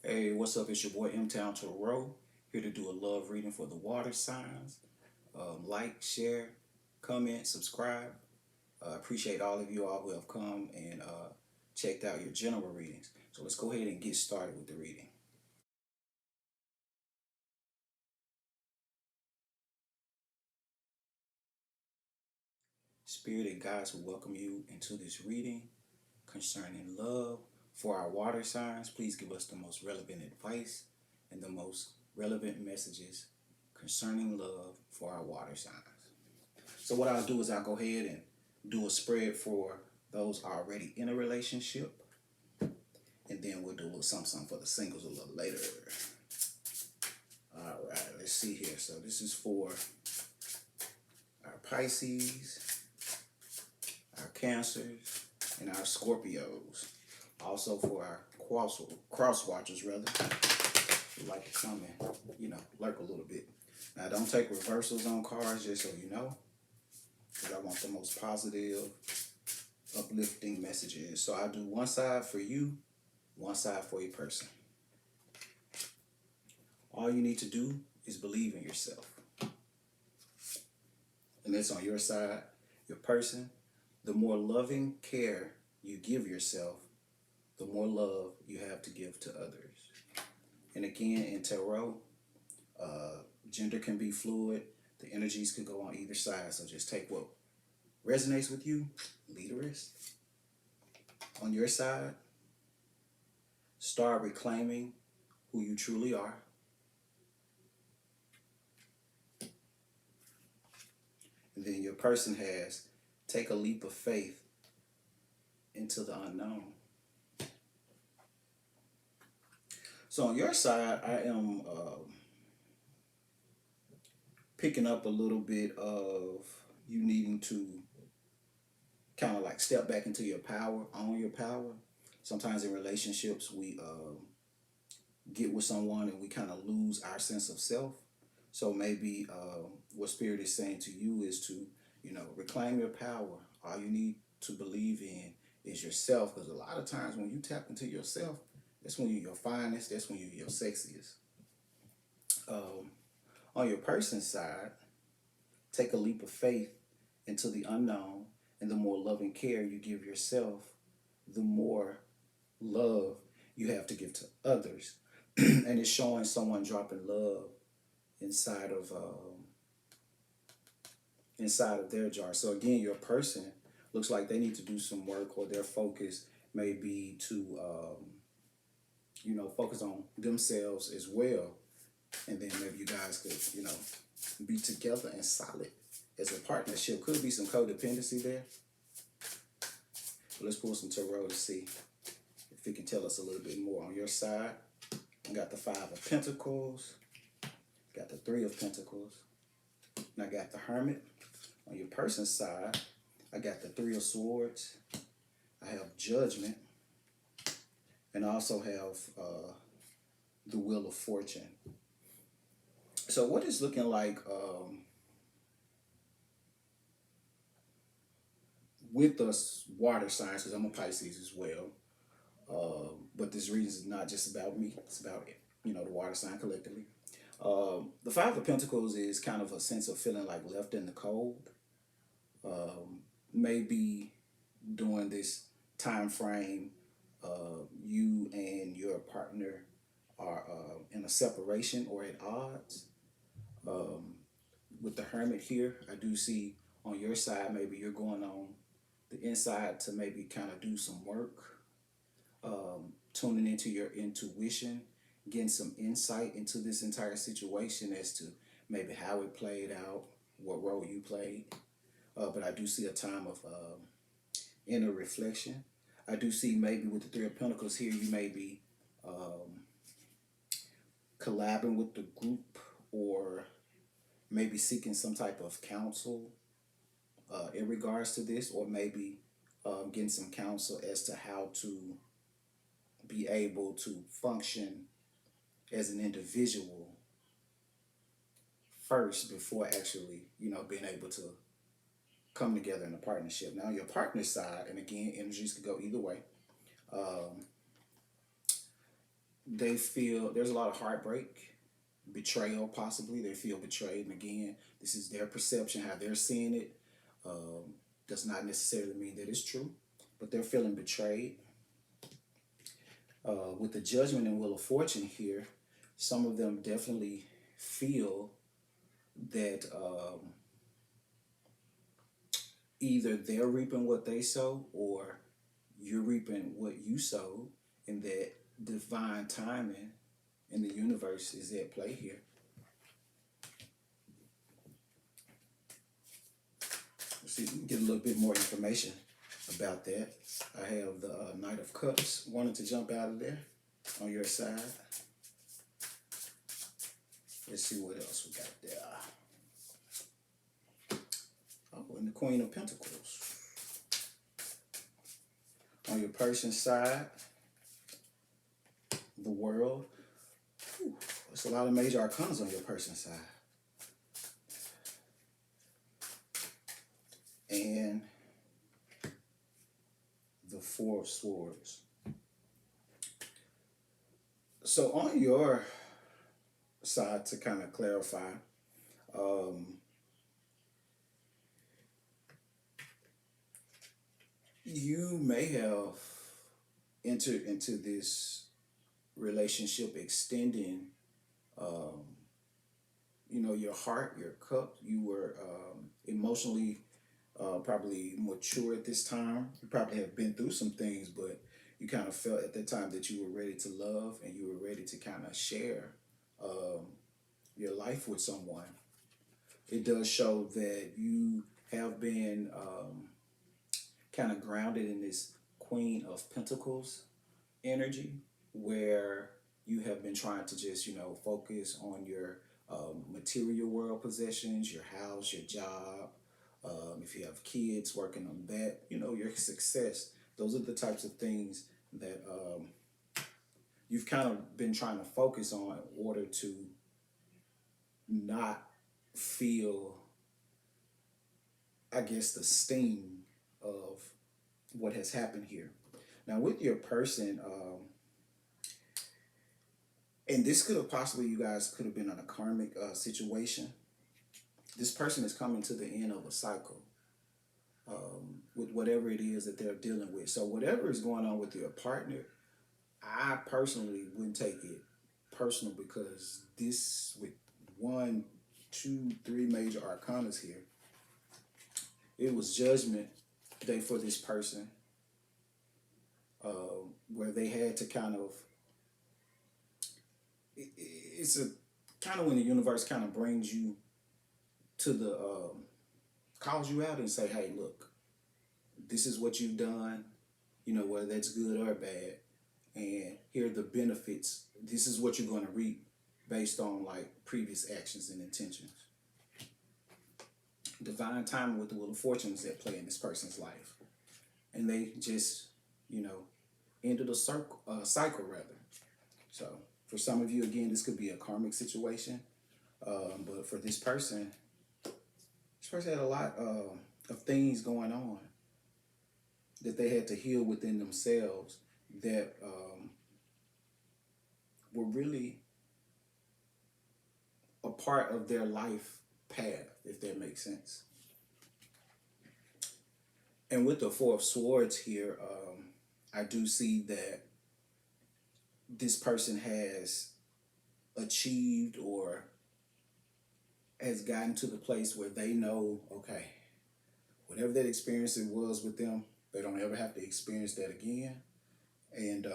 Hey, what's up? It's your boy MTownTarot here to do a love reading for the water signs. Like, share, comment, subscribe. Appreciate all of you all who have come and checked out your general readings. So let's go ahead and get started with the reading. Spirit and guides will welcome you into this reading concerning love. For our water signs, please give us the most relevant advice and the most relevant messages concerning love for our water signs. So what I'll do is I'll go ahead and do a spread for those already in a relationship, and then we'll do a little something for the singles a little later. All right, let's see here. So this is for our Pisces, our Cancers, and our Scorpios. Also for our cross watchers, rather, who like to come and, lurk a little bit. Now, don't take reversals on cards, just so you know, because I want the most positive, uplifting messages. So I'll do one side for you, one side for your person. All you need to do is believe in yourself. And that's on your side, your person. The more loving care you give yourself, the more love you have to give to others. And again, in tarot, gender can be fluid. The energies could go on either side. So just take what resonates with you, leave the rest. On your side, start reclaiming who you truly are. And then your person has take a leap of faith into the unknown. So on your side, I am picking up a little bit of you needing to kind of like step back into your power, own your power. Sometimes in relationships, we get with someone and we kind of lose our sense of self. So maybe what Spirit is saying to you is to, reclaim your power. All you need to believe in is yourself, because a lot of times when you tap into yourself, that's when you're your finest, that's when you're your sexiest. On your person's side, take a leap of faith into the unknown, and the more loving care you give yourself, the more love you have to give to others. And it's showing someone dropping love inside of their jar. So again, your person looks like they need to do some work, or their focus may be to focus on themselves as well. And then maybe you guys could, be together and solid as a partnership. Could be some codependency there. But let's pull some tarot to see if it can tell us a little bit more. On your side, I got the Five of Pentacles, got the Three of Pentacles, and I got the Hermit. On your person's side, I got the Three of Swords, I have Judgment, and I also have the Wheel of Fortune. So what it's looking like with us water signs, because I'm a Pisces as well, but this reading is not just about me, it's about the water sign collectively. The Five of Pentacles is kind of a sense of feeling like left in the cold. Maybe during this time frame, you and your partner are in a separation or at odds. With the Hermit here, I do see on your side, maybe you're going on the inside to maybe kind of do some work, tuning into your intuition, getting some insight into this entire situation as to maybe how it played out, what role you played. But I do see a time of inner reflection. I do see maybe with the Three of Pentacles here, you may be collabing with the group, or maybe seeking some type of counsel in regards to this, or maybe getting some counsel as to how to be able to function as an individual first before actually, being able to come together in a partnership. Now, your partner's side, and again, energies could go either way. they feel there's a lot of heartbreak, betrayal, possibly. They feel betrayed. And again, this is their perception, how they're seeing it. Does not necessarily mean that it's true, but they're feeling betrayed. With the Judgment and Wheel of Fortune here, some of them definitely feel that either they're reaping what they sow or you're reaping what you sowed, and that divine timing in the universe is at play here. Let's see if we can get a little bit more information about that. I have the Knight of Cups wanting to jump out of there on your side. Let's see what else we got there. Oh, and the Queen of Pentacles. On your person's side, the World. Whew, there's a lot of major arcanas on your person's side. And the Four of Swords. So on your side, to kind of clarify, you may have entered into this relationship extending, your heart, your cup. You were emotionally probably mature at this time. You probably have been through some things, but you kind of felt at that time that you were ready to love and you were ready to kind of share your life with someone. It does show that you have been kind of grounded in this Queen of Pentacles energy, where you have been trying to just, focus on your material world possessions, your house, your job. If you have kids, working on that, your success. Those are the types of things that you've kind of been trying to focus on in order to not feel, I guess, the sting of what has happened here. Now, with your person, and this could have possibly, you guys could have been on a karmic situation. This person is coming to the end of a cycle with whatever it is that they're dealing with. So whatever is going on with your partner, I personally wouldn't take it personal, because this, with 1, 2, 3 major arcanas here, it was Judgment Day for this person, where they had to kind of, it's a kind of when the universe kind of brings you to the, calls you out and say, hey, look, this is what you've done, whether that's good or bad, and here are the benefits. This is what you're going to reap based on like previous actions and intentions. Divine timing with the Wheel of Fortune is at play in this person's life, and they just, ended a cycle rather. So for some of you, again, this could be a karmic situation, but for this person had a lot of things going on that they had to heal within themselves that were really a part of their life path, if that makes sense. And with the Four of Swords here, I do see that this person has achieved or has gotten to the place where they know, okay, whatever that experience it was with them, they don't ever have to experience that again. And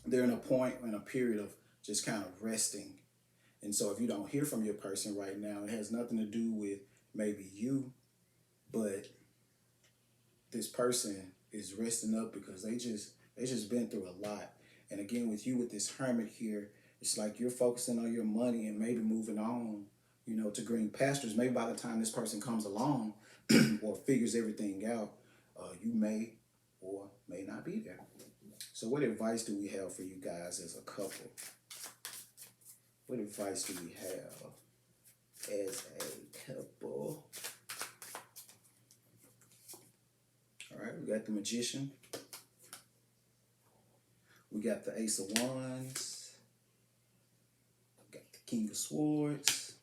they're in a period of just kind of resting. And so if you don't hear from your person right now, it has nothing to do with maybe you, but this person is resting up because they just been through a lot. And again, with you, with this Hermit here, it's like you're focusing on your money and maybe moving on, to green pastures. Maybe by the time this person comes along or figures everything out, you may or may not be there. So what advice do we have for you guys as a couple? What advice do we have as a couple? All right, we got the Magician. We got the Ace of Wands. We got the King of Swords.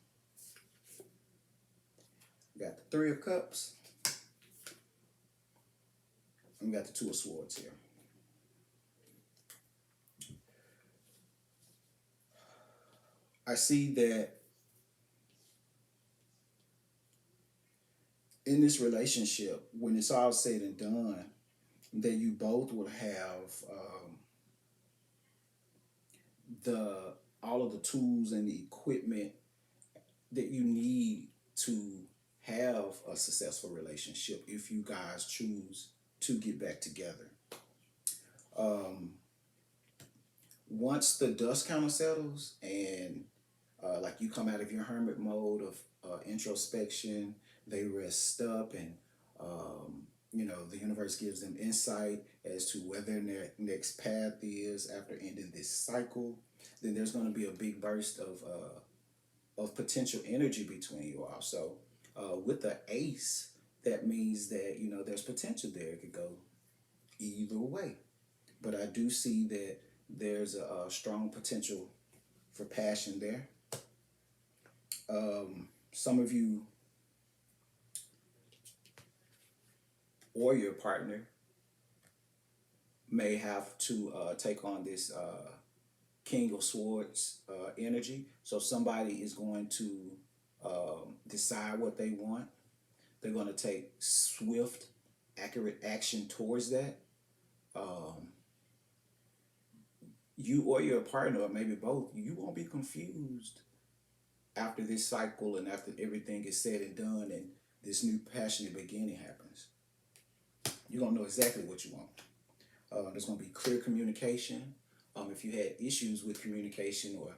We got the Three of Cups. And we got the Two of Swords here. I see that in this relationship, when it's all said and done, that you both will have all of the tools and the equipment that you need to have a successful relationship if you guys choose to get back together. Once the dust kind of settles and like you come out of your hermit mode of introspection, they rest up and the universe gives them insight as to where their next path is after ending this cycle, then there's going to be a big burst of potential energy between you all. So with the ace, that means that, there's potential there. It could go either way. But I do see that there's a strong potential for passion there. Some of you or your partner may have to take on this King of Swords energy. So somebody is going to decide what they want. They're going to take swift, accurate action towards that. You or your partner, or maybe both, you won't be confused after this cycle and after everything is said and done and this new passionate beginning happens. You're going to know exactly what you want. There's going to be clear communication. If you had issues with communication or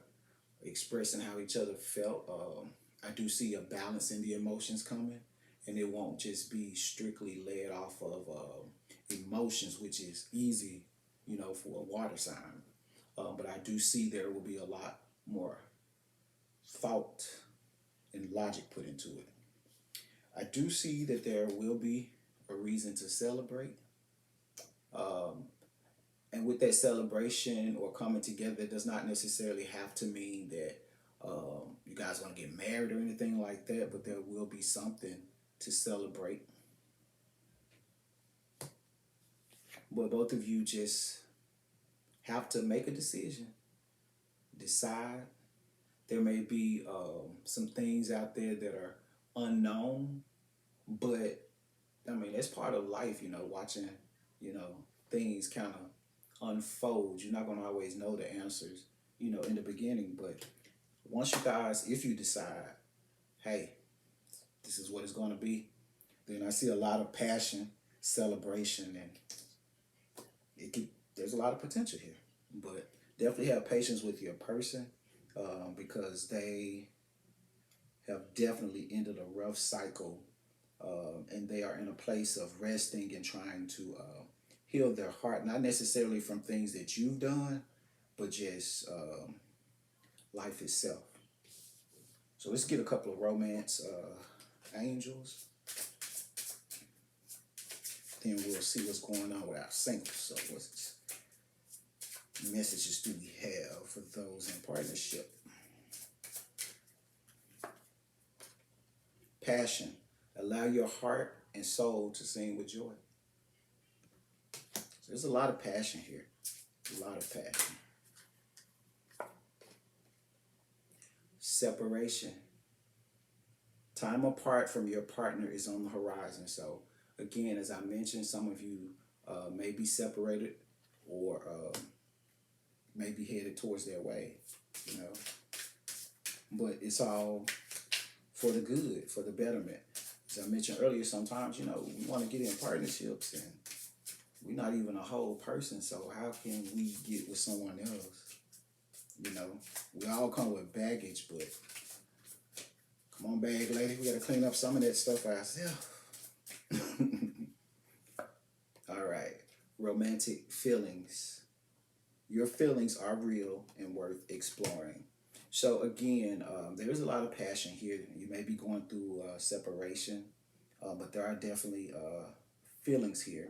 expressing how each other felt, I do see a balance in the emotions coming, and it won't just be strictly led off of emotions, which is easy, for a water sign. But I do see there will be a lot more thought and logic put into it. I do see that there will be a reason to celebrate. And with that celebration or coming together, it does not necessarily have to mean that you guys are going to get married or anything like that, but there will be something to celebrate. But both of you just have to make a decision. Decide. There may be some things out there that are unknown, but I mean, it's part of life, watching, things kind of unfold. You're not going to always know the answers, in the beginning, but once you guys, if you decide, hey, this is what it's going to be, then I see a lot of passion, celebration, and there's a lot of potential here. But definitely have patience with your person because they have definitely ended a rough cycle and they are in a place of resting and trying to heal their heart, not necessarily from things that you've done, but just life itself. So let's get a couple of romance angels. Then we'll see what's going on with our singles. So what messages do we have for those in partnership? Passion. Allow your heart and soul to sing with joy. So there's a lot of passion here. A lot of passion. Separation. Time apart from your partner is on the horizon. So again, as I mentioned, some of you may be separated or may be headed towards their way, But it's all for the good, for the betterment. As I mentioned earlier, sometimes, we want to get in partnerships and we're not even a whole person, so how can we get with someone else? We all come with baggage, but come on, bag lady, we got to clean up some of that stuff ourselves. All right, romantic feelings. Your feelings are real and worth exploring. So again, there's a lot of passion here. You may be going through separation, but there are definitely feelings here.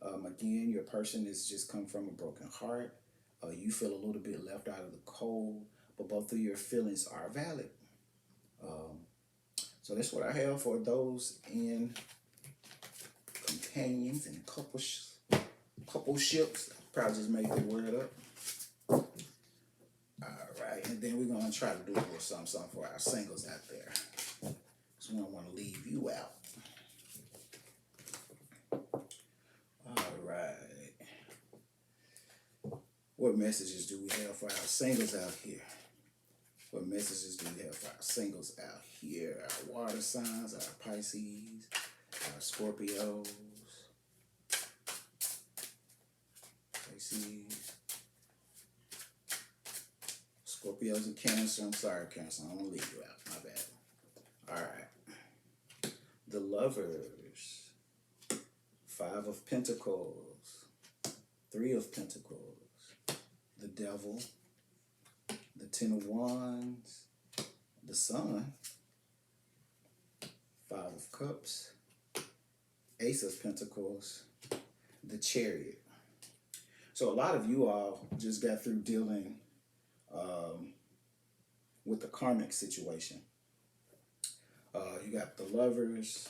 Again, your person has just come from a broken heart. You feel a little bit left out of the cold, but both of your feelings are valid. So that's what I have for those in companions and coupleships. Probably just made the word up. All right, and then we're gonna try to do a little something for our singles out there. So we don't want to leave you out. All right. What messages do we have for our singles out here? What messages do we have for our singles out here? Our water signs, our Pisces, our Scorpios. Pisces. Scorpios and Cancer. I'm sorry, Cancer. I'm going to leave you out. My bad. All right. The Lovers. 5 of Pentacles. 3 of Pentacles. The Devil. The 10 of Wands. The Sun. 5 of Cups. Ace of Pentacles. The Chariot. So a lot of you all just got through dealing with the karmic situation. You got the Lovers,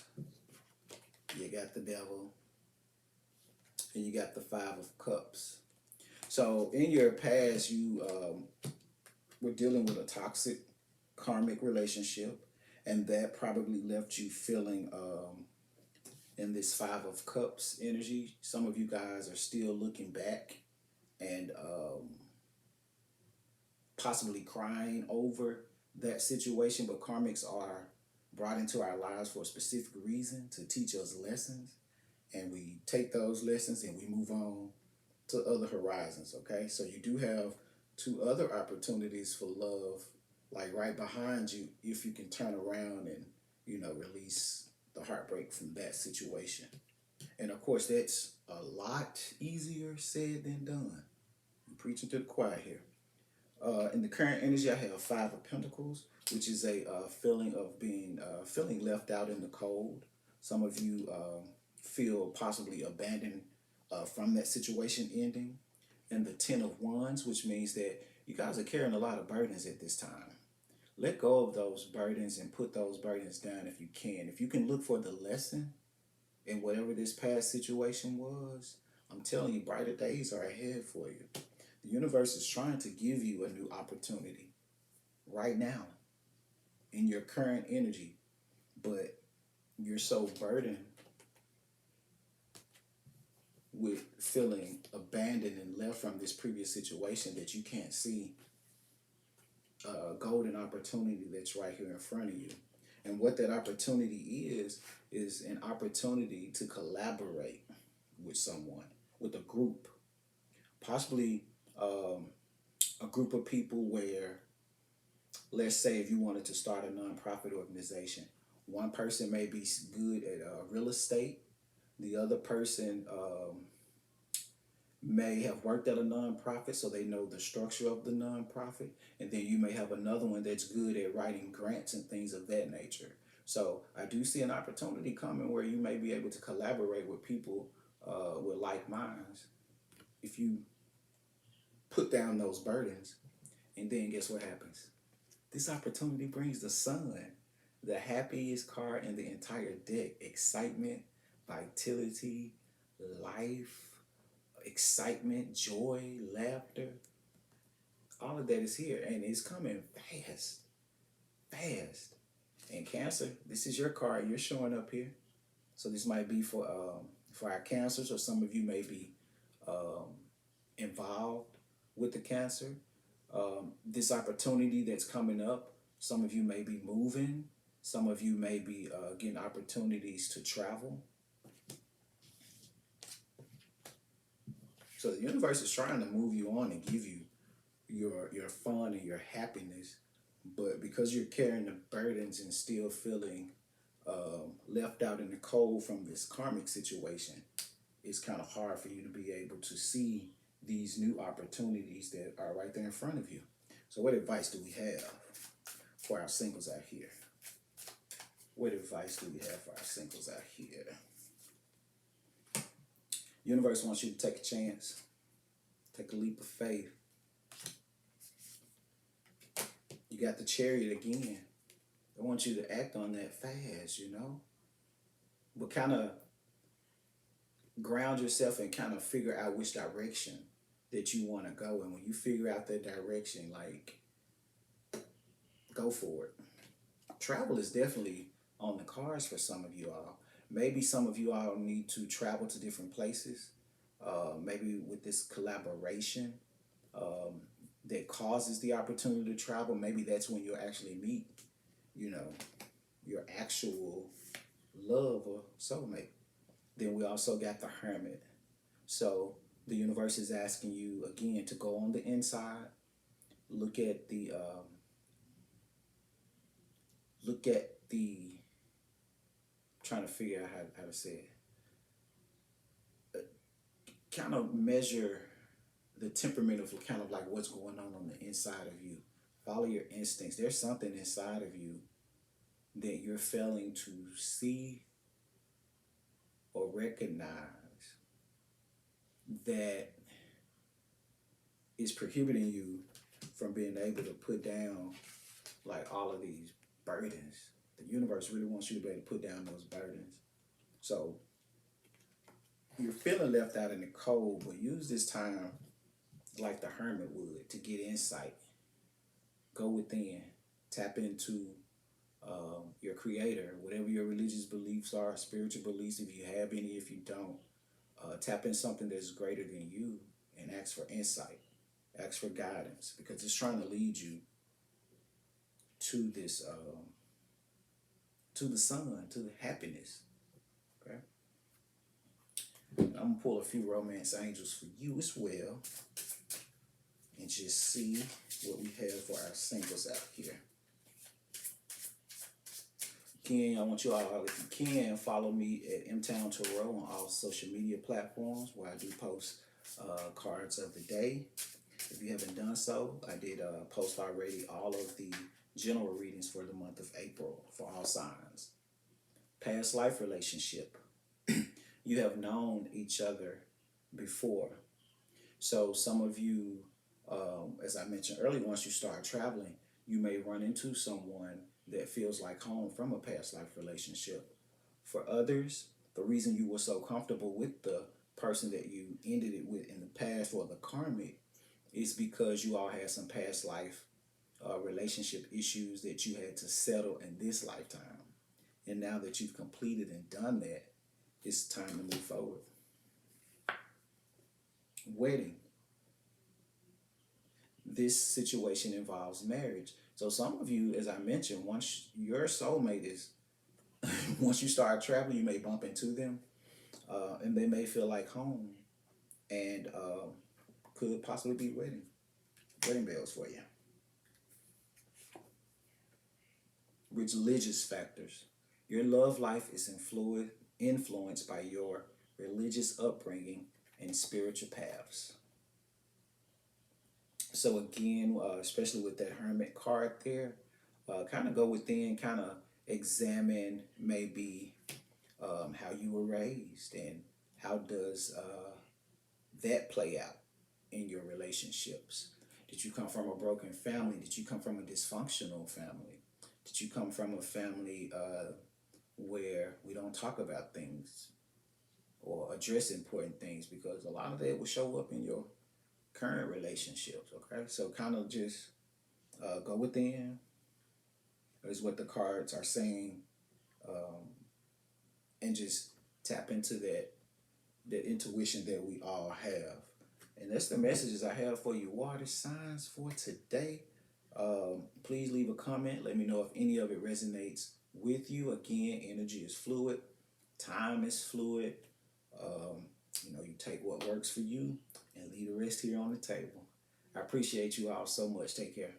you got the Devil, and you got the 5 of Cups. So in your past, you were dealing with a toxic karmic relationship, and that probably left you feeling in this 5 of Cups energy. Some of you guys are still looking back and possibly crying over that situation, but karmics are brought into our lives for a specific reason, to teach us lessons, and we take those lessons and we move on to other horizons. Okay, so you do have 2 other opportunities for love, like right behind you, if you can turn around and, you know, release the heartbreak from that situation. And of course, that's a lot easier said than done. I'm preaching to the choir here. In the current energy, I have 5 of Pentacles, which is a feeling of being feeling left out in the cold. Some of you feel possibly abandoned from that situation ending. And the 10 of Wands, which means that you guys are carrying a lot of burdens at this time. Let go of those burdens and put those burdens down if you can. If you can look for the lesson in whatever this past situation was, I'm telling you, brighter days are ahead for you. The universe is trying to give you a new opportunity right now in your current energy, but you're so burdened with feeling abandoned and left from this previous situation that you can't see a golden opportunity that's right here in front of you. And what that opportunity is an opportunity to collaborate with someone, with a group, possibly a group of people where, let's say if you wanted to start a nonprofit organization, one person may be good at real estate, the other person may have worked at a nonprofit, so they know the structure of the nonprofit, and then you may have another one that's good at writing grants and things of that nature. So I do see an opportunity coming where you may be able to collaborate with people with like minds. If you put down those burdens, and then guess what happens? This opportunity brings the Sun, the happiest card in the entire deck. Excitement, vitality, life, excitement, joy, laughter. All of that is here, and it's coming fast. And Cancer, this is your card. You're showing up here. So this might be for our Cancers, or some of you may be involved with the Cancer. This opportunity that's coming up, some of you may be moving, some of you may be getting opportunities to travel. So the universe is trying to move you on and give you your fun and your happiness, but because you're carrying the burdens and still feeling left out in the cold from this karmic situation, it's kind of hard for you to be able to see these new opportunities that are right there in front of you. So what advice do we have for our singles out here? What advice do we have for our singles out here? Universe wants you to take a chance, take a leap of faith, got the Chariot again. I want you to act on that fast, you know? But kind of ground yourself and kind of figure out which direction that you want to go. And when you figure out that direction, like, go for it. Travel is definitely on the cards for some of you all. Maybe some of you all need to travel to different places. Maybe with this collaboration that causes the opportunity to travel, maybe that's when you'll actually meet, you know, your actual love or soulmate. Then we also got the Hermit. So the universe is asking you again to go on the inside, look at the trying to figure out how to say it. Kind of measure the temperament of kind of like what's going on the inside of you. Follow your instincts. There's something inside of you that you're failing to see or recognize that is prohibiting you from being able to put down like all of these burdens. The universe really wants you to be able to put down those burdens. So you're feeling left out in the cold, but use this time like the Hermit would to get insight. Go within, tap into your creator, whatever your religious beliefs are, spiritual beliefs, if you have any, if you don't, tap in something that's greater than you and ask for insight, ask for guidance, because it's trying to lead you to this, to the sun, to the happiness. Okay. I'm gonna pull a few romance angels for you as well, and just see what we have for our singles out here. Again, I want you all, if you can, follow me at MTownTarot on all social media platforms where I do post cards of the day. If you haven't done so, I did post already all of the general readings for the month of April for all signs. Past life relationship. You have known each other before. So some of you, as I mentioned earlier, once you start traveling, you may run into someone that feels like home from a past life relationship. For others, the reason you were so comfortable with the person that you ended it with in the past, or the karmic, is because you all had some past life relationship issues that you had to settle in this lifetime. And now that you've completed and done that, it's time to move forward. Wedding. This situation involves marriage. So some of you, as I mentioned, once your soulmate is, once you start traveling, you may bump into them, and they may feel like home, and could possibly be wedding bells for you. Religious factors. Your love life is influenced by your religious upbringing and spiritual paths. So again, especially with that Hermit card there, kind of go within, kind of examine maybe how you were raised, and how does that play out in your relationships. Did you come from a broken family? Did you come from a dysfunctional family? Did you come from a family where we don't talk about things or address important things? Because a lot of that will show up in your current relationships, okay? So kind of just go within, is what the cards are saying, and just tap into that intuition that we all have. And that's the messages I have for you water signs for today. Please leave a comment. Let me know if any of it resonates with you. Again, energy is fluid. Time is fluid. You take what works for you and leave the rest here on the table. I appreciate you all so much. Take care.